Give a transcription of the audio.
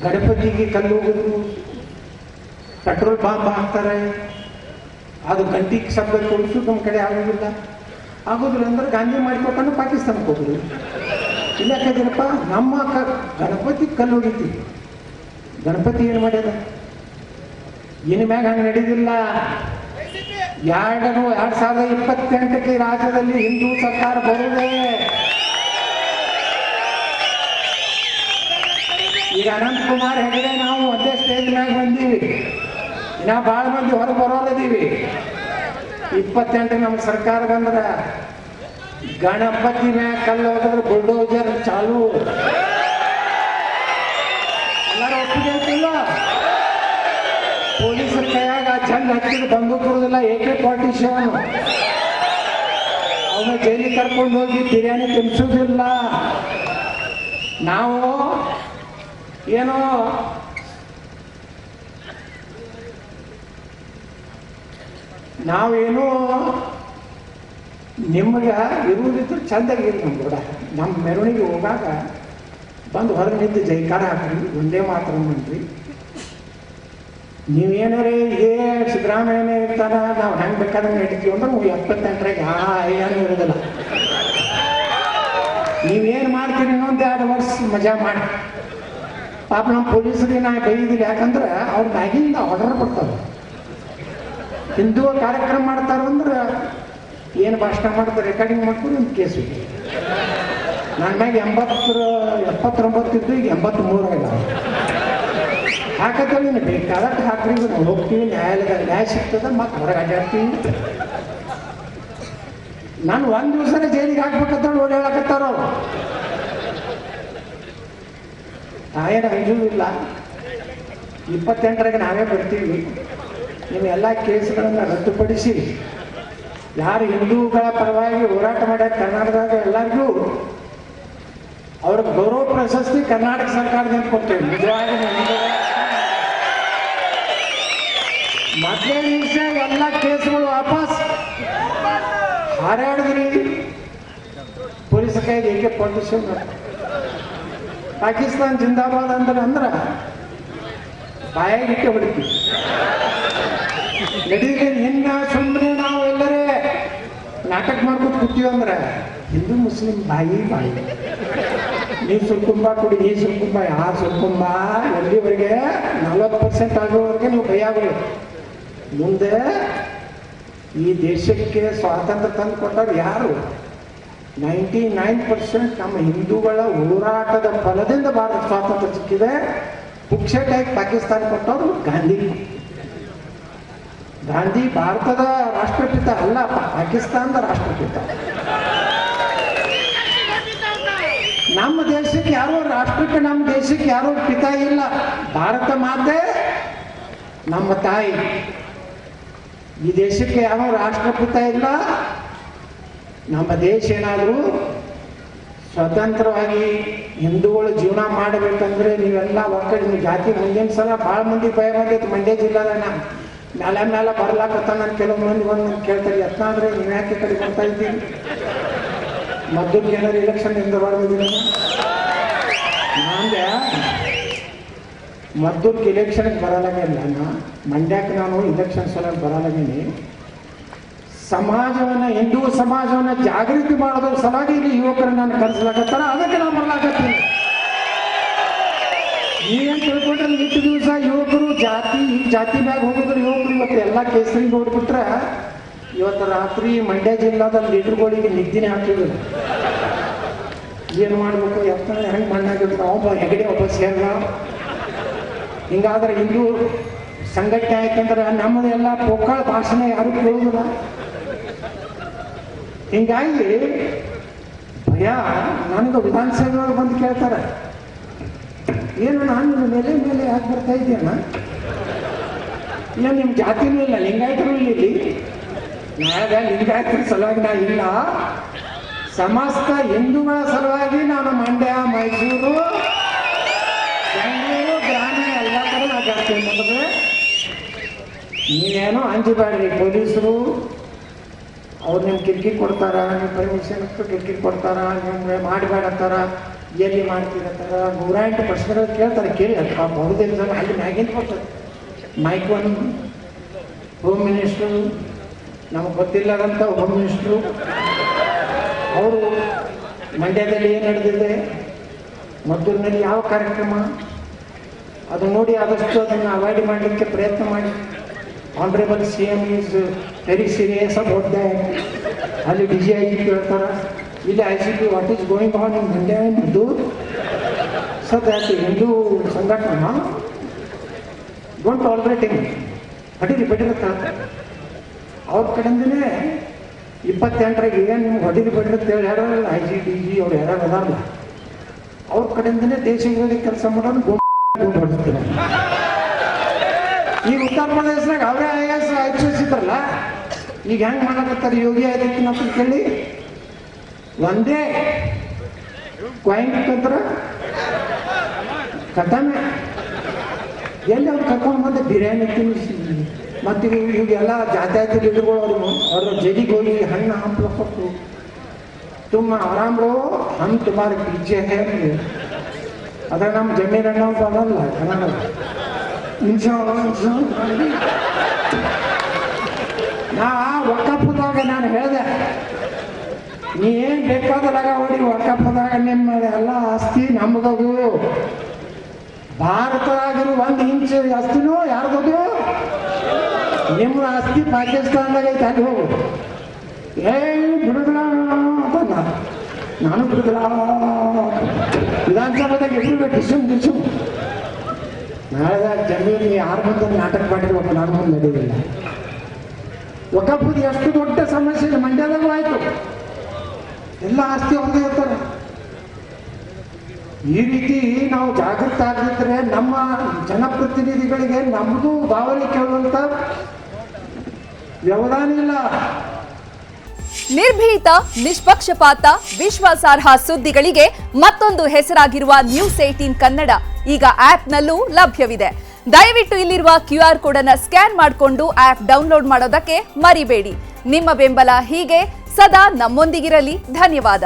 ಗಣಪತಿಗೆ ಕಲ್ಲು ಹೋಗಿದ್ರು, ಪೆಟ್ರೋಲ್ ಬಾಂಬ್ ಹಾಕ್ತಾರೆ, ಅದು ಗಂಟಿಗೆ ಶಬ್ದ ತೋರಿಸು ನಮ್ಮ ಕಡೆ ಆಗೋದಿಲ್ಲ. ಆಗೋದಿಲ್ಲ ಅಂದ್ರೆ ಗಾಂಧಿ ಮಾಡಿಕೊಟ್ಟನ್ನು ಪಾಕಿಸ್ತಾನಕ್ಕೆ ಹೋದ್ರು. ಇಲ್ಲ ಯಾಕಂದ್ರಪ್ಪ ನಮ್ಮ ಗಣಪತಿ ಕಲ್ಲು ಹೋಗಿತ್ತೀವಿ. ಗಣಪತಿ ಏನು ಮಾಡ್ಯದ? ಇನ್ನು ಮ್ಯಾಗ ಹಂಗೆ ನಡೆದಿಲ್ಲ. 2028ಕ್ಕೆ ರಾಜ್ಯದಲ್ಲಿ ಹಿಂದೂ ಸರ್ಕಾರ ಬರುವುದೇ. ಈಗ ಅನಂತಕುಮಾರ್ ಹೆಗಡೆ ನಾವು ಒಂದೇ ಸ್ಟೇಜ್ ಮ್ಯಾಗ ಬಂದೀವಿ, ಇನ್ನ ಭಾಳ ಮಂದಿ ಹೊರಗೆ ಬರೋರದೀವಿ. 28 ನಮ್ಮ ಸರ್ಕಾರ ಬಂದ್ರ ಗಣಪತಿ ಮ್ಯಾಗ ಕಲ್ಲು ಹೋದ್ರೆ ಬುಲ್ಡೋಜರ್ ಚಾಲು. ಎಲ್ಲರೂ ಒಪ್ಪಿಗೆ ಐತಿಲ್ಲ. ಪೊಲೀಸರ ಕೈಯಾಗ ಚಂದ ಹಚ್ಚಿದ ಬಂದೂಕ್ ಕೊಡುದಿಲ್ಲ, AK-47 ಅವನ್ನ ಜೈಲಿಗೆ ಕರ್ಕೊಂಡು ಹೋಗಿ ಬಿರಿಯಾನಿ ತಿನ್ಸೋದಿಲ್ಲ. ನಾವು ಏನೋ ನಾವೇನು ನಿಮ್ಗೆ ಇರುವುದಿದ್ರು ಚಂದಾಗಿರಿ. ನಮ್ಮ ಕೂಡ ನಮ್ಮ ಮೆರವಣಿಗೆ ಹೋಗಾಗ ಬಂದು ಹೊರಗೆ ನಿಂತು ಜೈಕಾರ ಹಾಕ್ರಿ, ಒಂದೇ ಮಾತ್ರ ಮಾಡ್ರಿ. ನೀವೇನಾರೇ ಇದೇ ಸಿದ್ದರಾಮಯ್ಯನೇ ಇರ್ತಾರ, ನಾವು ಹೆಂಗೆ ಬೇಕಾದಂಗೆ ನಡೀತೀವಿ ಅಂದ್ರೆ 78ರಾಗ ಏನು ಇರೋದಿಲ್ಲ. ನೀವೇನು ಮಾಡ್ತೀರಿ ಇನ್ನೊಂದು 2 ವರ್ಷ ಮಜಾ ಮಾಡಿ. ಪಾಪ ನಮ್ಮ ಪೊಲೀಸರಿಗೆ ನಾ ಬೈದಿಲ್ಲ, ಯಾಕಂದ್ರೆ ಅವ್ರ ಮ್ಯಾಗಿಂದ ಆರ್ಡರ್ ಬರ್ತಾರೆ. ಹಿಂದೂ ಕಾರ್ಯಕ್ರಮ ಮಾಡ್ತಾರಂದ್ರೆ ಏನು ಭಾಷಣ ಮಾಡ್ತಾರೆ, ರೆಕಾರ್ಡಿಂಗ್ ಮಾಡ್ಕೊಂಡು ಒಂದು ಕೇಸು. ನನ್ನ ಮ್ಯಾಗ 79 ಇದ್ದು, ಈಗ 83 ಆಗಿಲ್ಲ. ಹಾಕತ್ತೇಳಿ ಬೇಕಾದಕ್ಕೆ ಹಾಕ್ರಿ, ನಾವು ಹೋಗ್ತೀವಿ, ನ್ಯಾಯ ಸಿಗ್ತದೆ, ಮತ್ತೆ ಹೊರಗೆ ಅಡ್ಡಾಡ್ತೀವಿ. ನಾನು ಒಂದು ದಿವಸನೇ ಜೈಲಿಗೆ ಹಾಕ್ಬೇಕಂತ ಓಡಾಡಕತ್ತಾರ ಅವರು. ನಾವೇನು ಅಂಜುವುದಿಲ್ಲ. 28ರಾಗ ನಾವೇ ಬರ್ತೀವಿ. ನೀವೆಲ್ಲ ಕೇಸ್ಗಳನ್ನು ರದ್ದುಪಡಿಸಿ ಯಾರು ಹಿಂದೂಗಳ ಪರವಾಗಿ ಹೋರಾಟ ಮಾಡ್ಯಾರ ಕರ್ನಾಟಕದಾಗ ಎಲ್ಲರಿಗೂ ಅವ್ರಿಗೆ ಗೌರವ ಪ್ರಶಸ್ತಿ ಕರ್ನಾಟಕ ಸರ್ಕಾರದಿಂದ ಕೊಡ್ತೇವೆ. ನಿಜವಾಗಿ ಮೊದಲೇ ನಿಮಿಷ ಎಲ್ಲ ಕೇಸ್ಗಳು ವಾಪಸ್ ಹಾರಾಡಿದ್ರಿ. ಪೊಲೀಸ್ ಕೈಗೆ AK-47 ಪಾಕಿಸ್ತಾನ ಜಿಂದಾಬಾದ್ ಅಂದ್ರೆ ಬಾಯಾಗಿಟ್ಟೆ ಹೊಡಿತೀವಿ. ನಡೀಲಿ ಇನ್ನ ಸುಮ್ಮನೆ ನಾವು ಎಲ್ಲರೇ ನಾಟಕ ಮಾಡ್ಕೊಂಡು ಕೂತೀವಿ ಅಂದ್ರೆ ಹಿಂದೂ ಮುಸ್ಲಿಂ ಬಾಯಿ ನೀ ಸುಲ್ಕುಂಬ ಕೊಡಿ, ನೀ ಸುಲ್ಕುಂಬ, ಯಾರು ಸುಲ್ಕುಂಬ ಎಲ್ಲಿವರೆಗೆ 40% ಆಗೋವರೆಗೆ ನೀವು ಭಯಾಗಲಿ. ಮುಂದೆ ಈ ದೇಶಕ್ಕೆ ಸ್ವಾತಂತ್ರ್ಯ ತಂದು ಕೊಟ್ಟವ್ರು ಯಾರು? 99% ನಮ್ಮ ಹಿಂದೂಗಳ ಹೋರಾಟದ ಫಲದಿಂದ ಭಾರತ ಸ್ವಾತಂತ್ರ್ಯ ಸಿಕ್ಕಿದೆ. ಪುಕ್ಷಟಾಗಿ ಪಾಕಿಸ್ತಾನ ಕೊಟ್ಟವರು ಗಾಂಧಿ. ಗಾಂಧಿ ಭಾರತದ ರಾಷ್ಟ್ರಪಿತ ಅಲ್ಲ, ಪಾಕಿಸ್ತಾನದ ರಾಷ್ಟ್ರಪಿತ. ನಮ್ಮ ದೇಶಕ್ಕೆ ಯಾರೋ ರಾಷ್ಟ್ರಕ್ಕೆ, ನಮ್ಮ ದೇಶಕ್ಕೆ ಯಾರೋ ಪಿತ ಇಲ್ಲ. ಭಾರತ ಮಾತೆ ನಮ್ಮ ತಾಯಿ. ಈ ದೇಶಕ್ಕೆ ಯಾವ ರಾಷ್ಟ್ರಪಿತ ಇಲ್ಲ. ನಮ್ಮ ದೇಶ ಏನಾದರೂ ಸ್ವತಂತ್ರವಾಗಿ ಹಿಂದೂಗಳು ಜೀವನ ಮಾಡಬೇಕಂದ್ರೆ ನೀವೆಲ್ಲ ಒಕ್ಕಡಿ ಜಾತಿ. ಮುಂದಿನ ಸಲ ಭಾಳ ಮಂದಿ ಭಯ ಬಂದೈತೆ ಮಂಡ್ಯ ಜಿಲ್ಲಾದಾಗ. ಮೇಲೆ ಬರ್ಲಾಕತ್ತ ನಾನು ಕೆಲವು ಮಂದಿ ಬಂದು ಕೇಳ್ತಾರೆ, ಯತ್ನಾದ್ರೆ ನೀವು ಯಾಕೆ ಕಡೆ ಬರ್ತಾ ಇದ್ದೀವಿ? ಮದ್ದೂರಿಗೆ ಏನಾದ್ರು ಎಲೆಕ್ಷನ್ ಇಂದ ಬರ್ಬೋದಿಲ್ಲ. ನಂಗೆ ಮದ್ದೂರಿಗೆ ಎಲೆಕ್ಷನ್ಗೆ ಬರಲಾಗಿಲ್ಲ. ಮಂಡ್ಯಕ್ಕೆ ನಾನು ಇಲೆಕ್ಷನ್ ಸಲ ಬರಲಾಗೀನಿ. ಸಮಾಜವನ್ನ, ಹಿಂದೂ ಸಮಾಜವನ್ನ ಜಾಗೃತಿ ಮಾಡೋದ್ರ ಸಲುವಾಗಿ ಇಲ್ಲಿ ಯುವಕರು ನಾನು ಕರೆಸಲಾಕತ್ತಾರ. ಅದಕ್ಕೆ ನಾನು ಬರ್ಲಾಕತ್ತೀನಿ. ನೀವೇನು ತಿಳ್ಕೊಂಡ್ರೆ ಇಷ್ಟು ದಿವಸ ಯುವಕರು ಜಾತಿ ಮ್ಯಾಗ ಹೋಗಿದ್ರು ಯುವಕರು ಇವತ್ತು ಎಲ್ಲ ಕೇಸರಿ ನೋಡ್ಬಿಟ್ರೆ ಇವತ್ತು ರಾತ್ರಿ ಮಂಡ್ಯ ಜಿಲ್ಲಾದ ಲೀಡರ್ಗಳಿಗೆ ನಿದ್ದಿನೇ ಹಾಕಿದ್ರು. ಏನು ಮಾಡ್ಬೇಕು, ಎತ್ತ ಹೆಂಗೆ ಮಣ್ಣಾಗಿದ್ರು, ಒಬ್ಬ ಹೆಗಡೆ ಒಬ್ಬ ಸೇರ. ಹಿಂಗಾದ್ರೆ ಹಿಂದೂ ಸಂಘಟನೆ ಆಯ್ತಂದ್ರೆ ನಮ್ಮದೆಲ್ಲ ಪೋಕಾಳ ಭಾಷಣ ಯಾರು ಕೇಳುವುದಿಲ್ಲ. ಹಿಂಗಾಗಿ ಭಯ. ನನಗೆ ವಿಧಾನಸಭೆಯವರು ಬಂದು ಕೇಳ್ತಾರೆ, ಏನು ನಾನು ನಿಮ್ಮ ಮೇಲೆ ಯಾಕೆ ಬರ್ತಾ ಇದೆಯಣ್ಣ? ಇಲ್ಲ ನಿಮ್ಮ ಜಾತಿನೂ ಇಲ್ಲ, ಲಿಂಗಾಯತರು ಇಲ್ಲ ಇಲ್ಲಿ. ನಾಳೆ ಲಿಂಗಾಯತರ ಸಲುವಾಗಿ ನಾ ಇಲ್ಲ, ಸಮಸ್ತ ಹಿಂದೂಗಳ ಸಲುವಾಗಿ ನಾನು ಮಂಡ್ಯ, ಮೈಸೂರು, ಬೆಂಗಳೂರು, ಗ್ರಾಮೀಣ ಎಲ್ಲ ಕಡೆ ನಾ ಜಾಸ್ತಿ ಮಾಡಿದ್ರೆ ನೀವೇನೋ ಅಂಜಬೇಡ್ರಿ. ಪೊಲೀಸರು ಅವ್ರು ನಿಮ್ಗೆ ಕಿರಿಕಿರಿ ಕೊಡ್ತಾರ, ನಿಮ್ಮ ಪರ್ಮಿಷನ್ ಕಿರಿಕಿರಿ ಕೊಡ್ತಾರ, ನಿಮ್ಗೆ ಮಾಡಬೇಡತ್ತಾರ. ಎಲ್ಲಿ ಮಾಡ್ತಿರತ್ತಾರ 108 ಪ್ರಶ್ನೆಗಳು ಕೇಳ್ತಾರೆ. ಕೇಳಿ ಪಾಪ ಬಹುದೇನು ಜನ ಅಲ್ಲಿ ಮ್ಯಾಗಿಂದ ಬರ್ತದೆ. ಮೈಕ್ ಒನ್ ಹೋಮ್ ಮಿನಿಸ್ಟ್ರು, ನಮಗೆ ಗೊತ್ತಿಲ್ಲದಂಥ ಹೋಮ್ ಮಿನಿಸ್ಟ್ರು ಅವರು ಮಂಡ್ಯದಲ್ಲಿ ಏನು ನಡೆದಿದೆ, ಮದ್ದೂರಿನಲ್ಲಿ ಯಾವ ಕಾರ್ಯಕ್ರಮ, ಅದು ನೋಡಿ ಆದಷ್ಟು ಅದನ್ನು ಅವಾಯ್ಡ್ ಮಾಡಲಿಕ್ಕೆ ಪ್ರಯತ್ನ ಮಾಡಿ. Honourable CM is very serious about that. ಅಲ್ಲಿ DGIG ಕೇಳ್ತಾರೆ, ಇಲ್ಲಿ IGP what is going on in Mandya and Maddur. Sir that Hindu ಸಂಘಟನಾ ಡೋಂಟ್ ಟಾಲರೇಟ್ ಹಿಂಗ್, ಬಡಿರುತ್ತೆ ಅವ್ರ ಕಡೆಯಿಂದನೇ 28ರಾಗ ಏನು ನಿಮ್ಗೆ ಹೊಡಿರುತ್ತೆ ಹೇಳಿ ಯಾರಲ್ಲ IG DG ಅವ್ರು ಯಾರು ಅದಾರಲ್ಲ ಅವ್ರ ಕಡೆಯಿಂದನೇ ದೇಶ ವಿರೋಧಿ ಕೆಲಸ ಮಾಡೋದು ಹೊಡಿಸ್ತಾರೆ. ಈಗ ಉತ್ತರ ಪ್ರದೇಶದಾಗ ಅವರೇ IAS IPS ಇದ್ರಲ್ಲ, ಈಗ ಹೆಂಗೆ ಮಾಡಕತ್ತಾರೆ ಯೋಗಿ ಆದಿತ್ಯನಾಥ್ ಕೇಳಿ ಒಂದೇ ಕೊಯಂತ್ರ ಕಥಮೆ ಎಲ್ಲಿ ಅವ್ರು ಕರ್ಕೊಂಡು ಬಂದೆ ಬಿರಿಯಾನಿ ತಿನ್ನಿಸಿ. ಮತ್ತು ಇವಾಗೆಲ್ಲ ಜಾತ್ಯಾತಿ ಲೀಡರ್ಗಳು ಅವ್ರ ಜಡಿಗೆ ಹೋಗಿ ಹಣ್ಣು ಹಂಪಲ ಕೊಟ್ಟು ತುಂಬ ಆರಾಮ್ರು ಹಣ್ಣು ತುಮಾರು ಪಿಜ್ಜೆ ಹೇಳಿ ಅದ್ರ ನಮ್ಮ ಜಮೀರಣ್ಣ ಬರಲ್ಲ ಕನ್ನಡ ನಾ ಒಕ್ಕಪ್ಪದಾಗ ನಾನು ಹೇಳಿದೆ, ನೀ ಏನು ಬೇಕಾದಾಗ ಹೊಡಿ, ಒಕ್ಕಪ್ಪದಾಗ ನಿಮ್ಮ ಎಲ್ಲ ಆಸ್ತಿ ನಮ್ಮದದು. ಭಾರತದಾಗಿರೋ 1 ಇಂಚ್ ಆಸ್ತಿನೂ ಯಾರ್ದದು? ನಿಮ್ಮ ಆಸ್ತಿ ಪಾಕಿಸ್ತಾನದಾಗ ಐತೆ, ಅಲ್ಲಿ ಹೋಗು. ಬಿಡುದಿಲ್ಲ ಅಂತ ನಾನು ಬಿಡುದಿಲ್ಲ. ವಿಧಾನಸಭೆದಾಗ ಎದುರು ಡಿಸು ನಾಳೆ ಜಮೀನು ಯಾರು ಬಂದು ನಾಟಕ ಮಾಡಿರ್ಬೇಕು, ನಾನು ಮುಂದೆ ನಡೆಯೋದಿಲ್ಲ. ಒಕ್ಕಪ್ಪದು ಎಷ್ಟು ದೊಡ್ಡ ಸಮಸ್ಯೆ ಇದೆ, ಮಂಡ್ಯದಾಗೂ ಆಯ್ತು. ಎಲ್ಲ ಆಸ್ತಿ ಅವ್ರದೇ ಇರ್ತಾರೆ. ಈ ರೀತಿ ನಾವು ಜಾಗೃತ ಆಗಿದ್ರೆ ನಮ್ಮ ಜನಪ್ರತಿನಿಧಿಗಳಿಗೆ ನಮ್ಮದು ಭಾವನೆ ಕೇಳುವಂತ ವ್ಯವಧಾನ ಇಲ್ಲ. ನಿರ್ಭೀತ, ನಿಷ್ಪಕ್ಷಪಾತ, ವಿಶ್ವಾಸಾರ್ಹ ಸುದ್ದಿಗಳಿಗೆ ಮತ್ತೊಂದು ಹೆಸರಾಗಿರುವ ನ್ಯೂಸ್ 18 ಕನ್ನಡ ಈಗ ಆಪ್ನಲ್ಲೂ ಲಭ್ಯವಿದೆ. ದಯವಿಟ್ಟು ಇಲ್ಲಿರುವ QR ಕೋಡ್ ಅನ್ನು ಸ್ಕ್ಯಾನ್ ಮಾಡಿಕೊಂಡು ಆಪ್ ಡೌನ್ಲೋಡ್ ಮಾಡೋದಕ್ಕೆ ಮರಿಬೇಡಿ. ನಿಮ್ಮ ಬೆಂಬಲ ಹೀಗೆ ಸದಾ ನಮ್ಮೊಂದಿಗಿರಲಿ. ಧನ್ಯವಾದ.